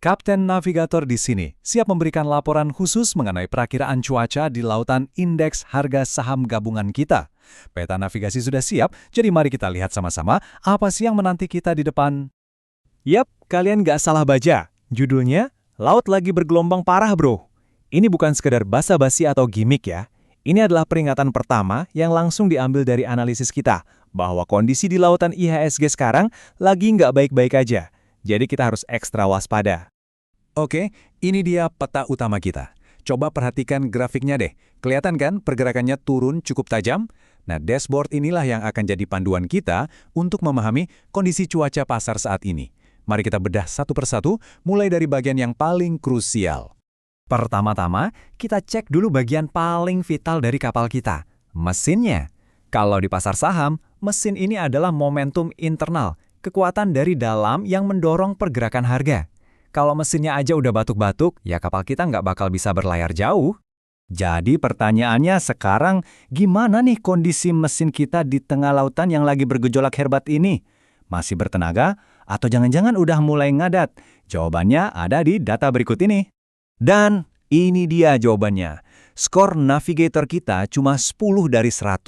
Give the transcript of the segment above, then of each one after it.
Kapten Navigator di sini siap memberikan laporan khusus mengenai perakiraan cuaca di lautan indeks harga saham gabungan kita. Peta navigasi sudah siap, jadi mari kita lihat sama-sama apa sih yang menanti kita di depan. Yap, kalian nggak salah baca. Judulnya, Laut Lagi Bergelombang Parah Bro. Ini bukan sekedar basa-basi atau gimmick ya. Ini adalah peringatan pertama yang langsung diambil dari analisis kita, bahwa kondisi di lautan IHSG sekarang lagi nggak baik-baik aja. Jadi kita harus ekstra waspada. Oke, ini dia peta utama kita. Coba perhatikan grafiknya deh. Kelihatan kan pergerakannya turun cukup tajam? Nah, dashboard inilah yang akan jadi panduan kita untuk memahami kondisi cuaca pasar saat ini. Mari kita bedah satu persatu, mulai dari bagian yang paling krusial. Pertama-tama, kita cek dulu bagian paling vital dari kapal kita, mesinnya. Kalau di pasar saham, mesin ini adalah momentum internal, kekuatan dari dalam yang mendorong pergerakan harga. Kalau mesinnya aja udah batuk-batuk, ya kapal kita nggak bakal bisa berlayar jauh. Jadi pertanyaannya sekarang, gimana nih kondisi mesin kita di tengah lautan yang lagi bergejolak hebat ini? Masih bertenaga? Atau jangan-jangan udah mulai ngadat? Jawabannya ada di data berikut ini. Dan ini dia jawabannya. Skor navigator kita cuma 10 dari 100.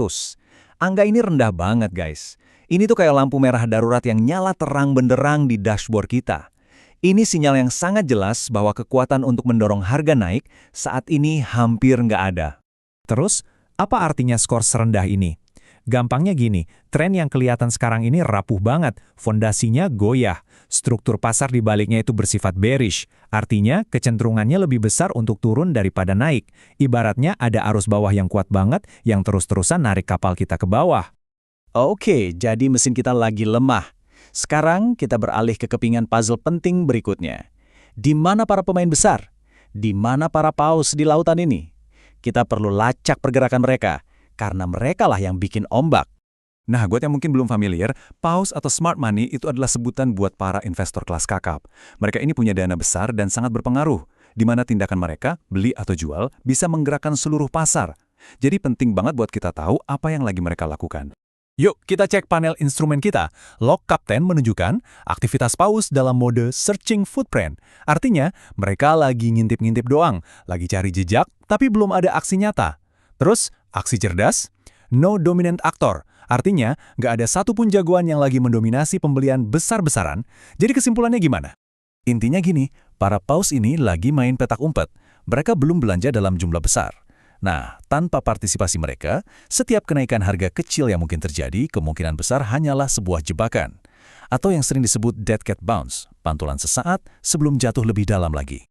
Angka ini rendah banget guys. Ini tuh kayak lampu merah darurat yang nyala terang benderang di dashboard kita. Ini sinyal yang sangat jelas bahwa kekuatan untuk mendorong harga naik saat ini hampir nggak ada. Terus, apa artinya skor serendah ini? Gampangnya gini, tren yang kelihatan sekarang ini rapuh banget, fondasinya goyah, struktur pasar di baliknya itu bersifat bearish, artinya kecenderungannya lebih besar untuk turun daripada naik. Ibaratnya ada arus bawah yang kuat banget yang terus-terusan narik kapal kita ke bawah. Oke, jadi mesin kita lagi lemah. Sekarang kita beralih ke kepingan puzzle penting berikutnya. Di mana para pemain besar? Di mana para paus di lautan ini? Kita perlu lacak pergerakan mereka, karena merekalah yang bikin ombak. Nah, buat yang mungkin belum familiar, paus atau smart money itu adalah sebutan buat para investor kelas kakap. Mereka ini punya dana besar dan sangat berpengaruh, di mana tindakan mereka, beli atau jual, bisa menggerakkan seluruh pasar. Jadi penting banget buat kita tahu apa yang lagi mereka lakukan. Yuk, kita cek panel instrumen kita. Log Kapten menunjukkan aktivitas paus dalam mode searching footprint. Artinya, mereka lagi ngintip-ngintip doang, lagi cari jejak, tapi belum ada aksi nyata. Terus, aksi cerdas, no dominant actor. Artinya, nggak ada satupun jagoan yang lagi mendominasi pembelian besar-besaran. Jadi kesimpulannya gimana? Intinya gini, para paus ini lagi main petak umpet. Mereka belum belanja dalam jumlah besar. Nah, tanpa partisipasi mereka, setiap kenaikan harga kecil yang mungkin terjadi, kemungkinan besar hanyalah sebuah jebakan. Atau yang sering disebut dead cat bounce, pantulan sesaat sebelum jatuh lebih dalam lagi.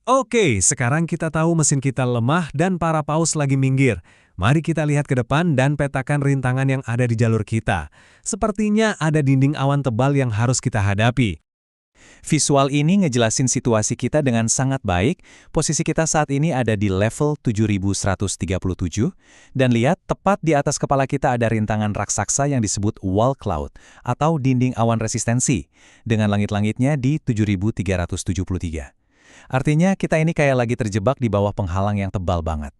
Oke, sekarang kita tahu mesin kita lemah dan para paus lagi minggir. Mari kita lihat ke depan dan petakan rintangan yang ada di jalur kita. Sepertinya ada dinding awan tebal yang harus kita hadapi. Visual ini ngejelasin situasi kita dengan sangat baik. Posisi kita saat ini ada di level 7137. Dan lihat, tepat di atas kepala kita ada rintangan raksasa yang disebut wall cloud atau dinding awan resistensi, dengan langit-langitnya di 7373. Artinya kita ini kayak lagi terjebak di bawah penghalang yang tebal banget.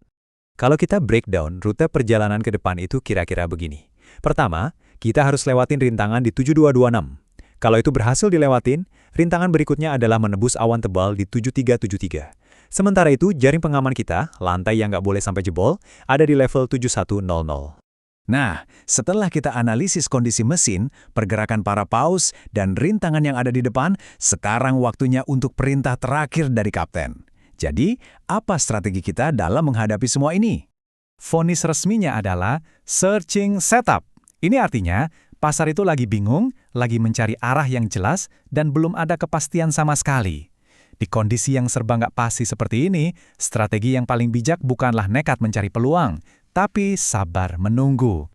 Kalau kita breakdown rute perjalanan ke depan itu kira-kira begini. Pertama, kita harus lewatin rintangan di 7226. Kalau itu berhasil dilewatin, rintangan berikutnya adalah menebus awan tebal di 7373. Sementara itu, jaring pengaman kita, lantai yang nggak boleh sampai jebol, ada di level 7100. Nah, setelah kita analisis kondisi mesin, pergerakan para paus, dan rintangan yang ada di depan, sekarang waktunya untuk perintah terakhir dari Kapten. Jadi, apa strategi kita dalam menghadapi semua ini? Vonis resminya adalah searching setup. Ini artinya, pasar itu lagi bingung, lagi mencari arah yang jelas, dan belum ada kepastian sama sekali. Di kondisi yang serba nggak pasti seperti ini, strategi yang paling bijak bukanlah nekat mencari peluang, tapi sabar menunggu.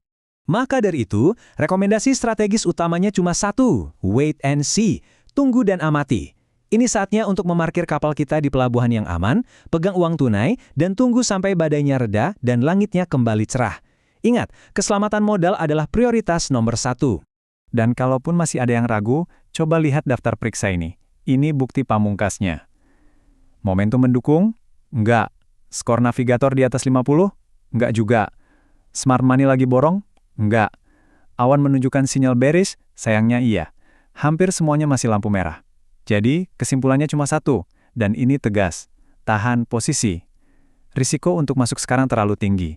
Maka dari itu, rekomendasi strategis utamanya cuma satu, wait and see, tunggu dan amati. Ini saatnya untuk memarkir kapal kita di pelabuhan yang aman, pegang uang tunai, dan tunggu sampai badainya reda dan langitnya kembali cerah. Ingat, keselamatan modal adalah prioritas nomor 1. Dan kalaupun masih ada yang ragu, coba lihat daftar periksa ini. Ini bukti pamungkasnya. Momentum mendukung? Enggak. Skor navigator di atas 50? Enggak juga. Smart money lagi borong? Enggak. Awan menunjukkan sinyal bearish? Sayangnya iya. Hampir semuanya masih lampu merah. Jadi, kesimpulannya cuma satu, dan ini tegas. Tahan posisi. Risiko untuk masuk sekarang terlalu tinggi.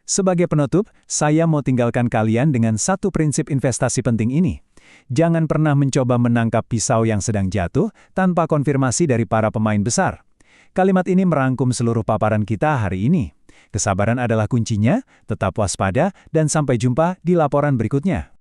Sebagai penutup, saya mau tinggalkan kalian dengan satu prinsip investasi penting ini. Jangan pernah mencoba menangkap pisau yang sedang jatuh tanpa konfirmasi dari para pemain besar. Kalimat ini merangkum seluruh paparan kita hari ini. Kesabaran adalah kuncinya, tetap waspada, dan sampai jumpa di laporan berikutnya.